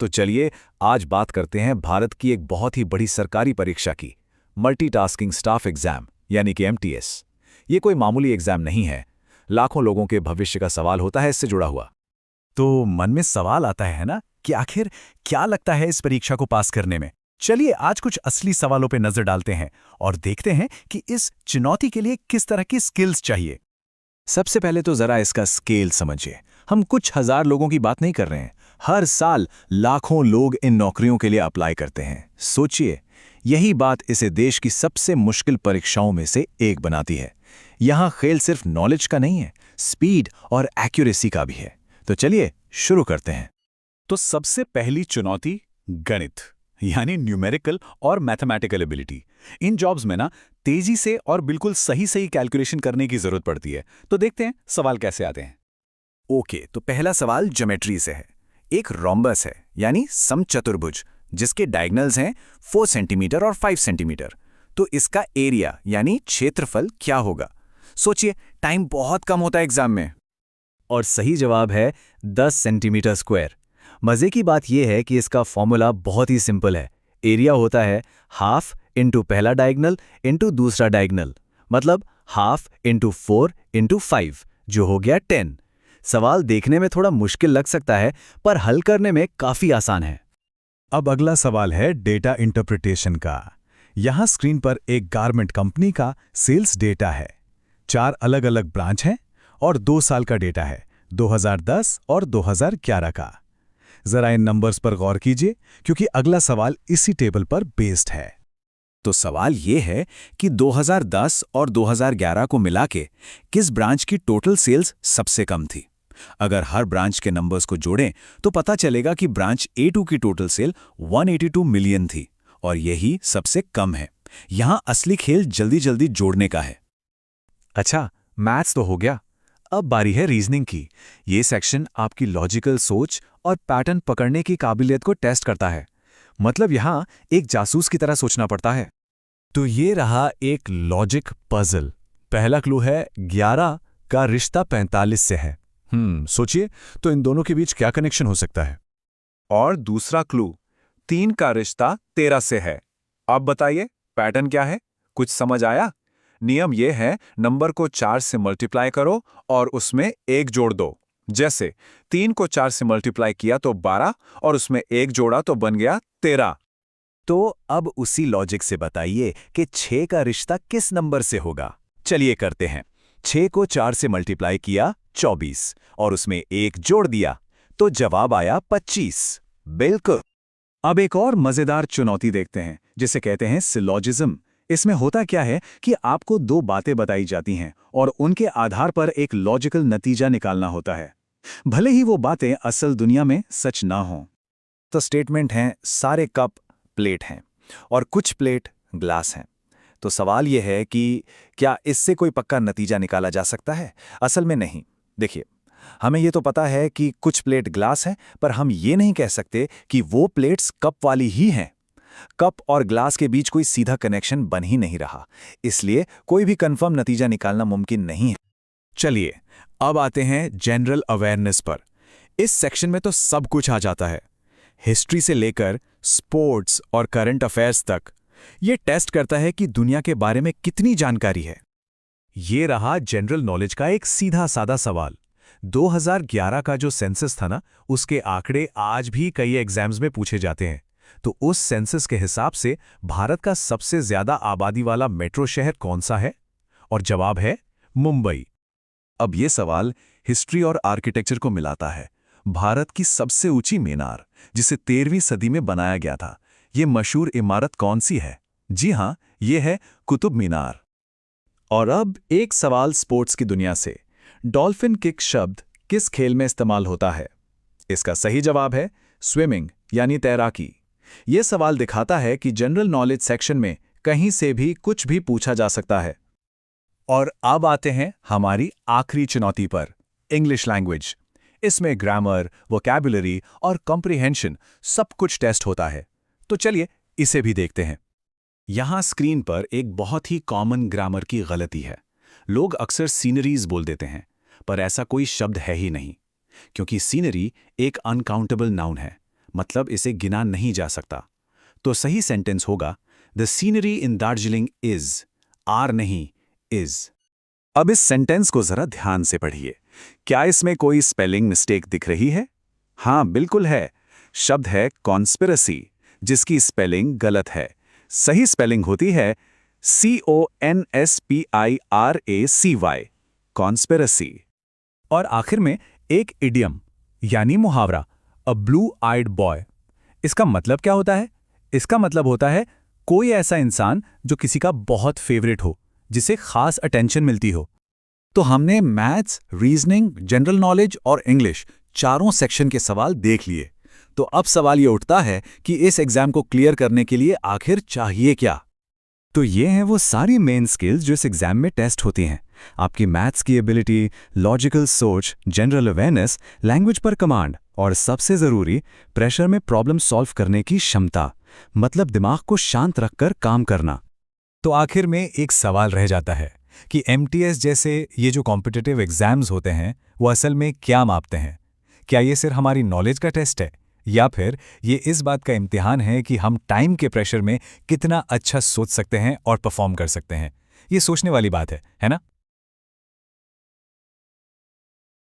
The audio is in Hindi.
तो चलिए आज बात करते हैं भारत की एक बहुत ही बड़ी सरकारी परीक्षा की, मल्टीटास्किंग स्टाफ एग्जाम यानी कि एमटीएस। ये कोई मामूली एग्जाम नहीं है। लाखों लोगों के भविष्य का सवाल होता है इससे जुड़ा हुआ। तो मन में सवाल आता है ना कि आखिर क्या लगता है इस परीक्षा को पास करने में। चलिए आज कुछ असली सवालों पे नजर डालते हैं और देखते हैं कि इस चुनौती के लिए किस तरह की स्किल्स चाहिए। सबसे पहले तो जरा इसका स्केल समझिए। हम कुछ हजार लोगों की बात नहीं कर रहे हैं। हर साल लाखों लोग इन नौकरियों के लिए अप्लाई करते हैं। सोचिए, यही बात इसे देश की सबसे मुश्किल परीक्षाओं में से एक बनाती है। यहाँ खेल सिर्फ नॉलेज का नहीं है, स्पीड और एक्यूरेसी का भी है। तो चलिए शुरू करते हैं। तो सबसे पहली चुनौती गणित यानी न्यूमेरिकल और मैथमेटिकल एबिलिटी। इन जॉब्स में ना तेजी से और बिल्कुल सही सही कैलकुलेशन करने की जरूरत पड़ती है। तो देखते हैं सवाल कैसे आते हैं। ओके, तो पहला सवाल ज्योमेट्री से है। एक रोम्बस है यानी समचतुर्भुज जिसके डायगोनल्स हैं 4 सेंटीमीटर और 5 सेंटीमीटर। तो इसका एरिया यानी क्षेत्रफल क्या होगा? सोचिए, टाइम बहुत कम होता है एग्जाम में। और सही जवाब है 10 सेंटीमीटर स्क्वायर। मजे की बात यह है कि इसका फॉर्मूला बहुत ही सिंपल है। एरिया होता है हाफ इंटू पहला डायगोनल इंटू दूसरा डायगोनल, मतलब हाफ इंटू 4 इंटू 5 जो हो गया 10। सवाल देखने में थोड़ा मुश्किल लग सकता है पर हल करने में काफी आसान है। अब अगला सवाल है डेटा इंटरप्रिटेशन का। यहां स्क्रीन पर एक गारमेंट कंपनी का सेल्स डेटा है। 4 अलग अलग ब्रांच हैं और 2 साल का डेटा है, 2010 और 2011 का। जरा इन नंबर्स पर गौर कीजिए क्योंकि अगला सवाल इसी टेबल पर बेस्ड है। तो सवाल ये है कि 2010 और 2011 को मिला के किस ब्रांच की टोटल सेल्स सबसे कम थी? अगर हर ब्रांच के नंबर्स को जोड़ें तो पता चलेगा कि ब्रांच A2 की टोटल सेल 182 मिलियन थी और यही सबसे कम है। यहां असली खेल जल्दी जल्दी जोड़ने का है। अच्छा, मैथ्स तो हो गया। अब बारी है रीजनिंग की। ये सेक्शन आपकी लॉजिकल सोच और पैटर्न पकड़ने की काबिलियत को टेस्ट करता है। मतलब यहाँ एक जासूस की तरह सोचना पड़ता है। तो ये रहा एक लॉजिक पजल। पहला क्लू है 11 का रिश्ता 45 से है। सोचिए तो इन दोनों के बीच क्या कनेक्शन हो सकता है। और दूसरा क्लू 3 का रिश्ता 13 से है। अब बताइए पैटर्न क्या है? कुछ समझ आया? नियम यह है, नंबर को 4 से मल्टीप्लाई करो और उसमें 1 जोड़ दो। जैसे 3 को 4 से मल्टीप्लाई किया तो 12 और उसमें 1 जोड़ा तो बन गया 13। तो अब उसी लॉजिक से बताइए कि 6 का रिश्ता किस नंबर से होगा? चलिए करते हैं। 6 को 4 से मल्टीप्लाई किया 24 और उसमें 1 जोड़ दिया तो जवाब आया 25। बिल्कुल। अब एक और मजेदार चुनौती देखते हैं जिसे कहते हैं सिलॉजिज्म। इसमें होता क्या है कि आपको 2 बातें बताई जाती हैं और उनके आधार पर एक लॉजिकल नतीजा निकालना होता है, भले ही वो बातें असल दुनिया में सच ना हों। तो स्टेटमेंट हैं सारे कप प्लेट हैं और कुछ प्लेट ग्लास हैं। तो सवाल यह है कि क्या इससे कोई पक्का नतीजा निकाला जा सकता है? असल में नहीं। देखिए, हमें ये तो पता है कि कुछ प्लेट ग्लास हैं, पर हम ये नहीं कह सकते कि वो प्लेट्स कप वाली ही हैं। कप और ग्लास के बीच कोई सीधा कनेक्शन बन ही नहीं रहा, इसलिए कोई भी कंफर्म नतीजा निकालना मुमकिन नहीं है। चलिए अब आते हैं जनरल अवेयरनेस पर। इस सेक्शन में तो सब कुछ आ जाता है, हिस्ट्री से लेकर स्पोर्ट्स और करंट अफेयर्स तक। ये टेस्ट करता है कि दुनिया के बारे में कितनी जानकारी है। ये रहा जनरल नॉलेज का एक सीधा सादा सवाल। 2011 का जो सेंसस था ना, उसके आंकड़े आज भी कई एग्जाम्स में पूछे जाते हैं। तो उस सेंसस के हिसाब से भारत का सबसे ज्यादा आबादी वाला मेट्रो शहर कौन सा है? और जवाब है मुंबई। अब ये सवाल हिस्ट्री और आर्किटेक्चर को मिलाता है। भारत की सबसे ऊंची मीनार, जिसे 13वीं सदी में बनाया गया था, ये मशहूर इमारत कौन सी है? जी हां, ये है कुतुब मीनार। और अब एक सवाल स्पोर्ट्स की दुनिया से। डॉल्फिन किक शब्द किस खेल में इस्तेमाल होता है? इसका सही जवाब है स्विमिंग यानी तैराकी। यह सवाल दिखाता है कि जनरल नॉलेज सेक्शन में कहीं से भी कुछ भी पूछा जा सकता है। और अब आते हैं हमारी आखिरी चुनौती पर, इंग्लिश लैंग्वेज। इसमें ग्रामर, वोकैबुलरी और कॉम्प्रिहेंशन सब कुछ टेस्ट होता है। तो चलिए इसे भी देखते हैं। यहां स्क्रीन पर एक बहुत ही कॉमन ग्रामर की गलती है। लोग अक्सर सीनरीज बोल देते हैं, पर ऐसा कोई शब्द है ही नहीं, क्योंकि सीनरी एक अनकाउंटेबल नाउन है। मतलब इसे गिना नहीं जा सकता। तो सही सेंटेंस होगा the scenery in Darjeeling is, are नहीं, इज। अब इस सेंटेंस को जरा ध्यान से पढ़िए। क्या इसमें कोई स्पेलिंग मिस्टेक दिख रही है? हाँ, बिल्कुल है। शब्द है कॉन्स्पिरेसी, जिसकी स्पेलिंग गलत है। सही स्पेलिंग होती है CONSPIRACY, कॉन्स्पिरेसी। और आखिर में एक इडियम यानी मुहावरा, अ ब्लू आइड बॉय। इसका मतलब क्या होता है? इसका मतलब होता है कोई ऐसा इंसान जो किसी का बहुत फेवरेट हो, जिसे खास अटेंशन मिलती हो। तो हमने मैथ्स, रीजनिंग, जनरल नॉलेज और इंग्लिश चारों सेक्शन के सवाल देख लिए। तो अब सवाल ये उठता है कि इस एग्जाम को क्लियर करने के लिए आखिर चाहिए क्या? तो ये हैं वो सारी मेन स्किल्स जो इस एग्जाम में टेस्ट होती हैं। आपकी मैथ्स की एबिलिटी, लॉजिकल सोच, जनरल अवेयरनेस, लैंग्वेज पर कमांड और सबसे ज़रूरी प्रेशर में प्रॉब्लम सॉल्व करने की क्षमता, मतलब दिमाग को शांत रखकर काम करना। तो आखिर में एक सवाल रह जाता है कि MTS जैसे ये जो कॉम्पिटिटिव एग्जाम्स होते हैं वो असल में क्या मापते हैं? क्या ये सिर्फ हमारी नॉलेज का टेस्ट है, या फिर ये इस बात का इम्तिहान है कि हम टाइम के प्रेशर में कितना अच्छा सोच सकते हैं और परफॉर्म कर सकते हैं? ये सोचने वाली बात है ना?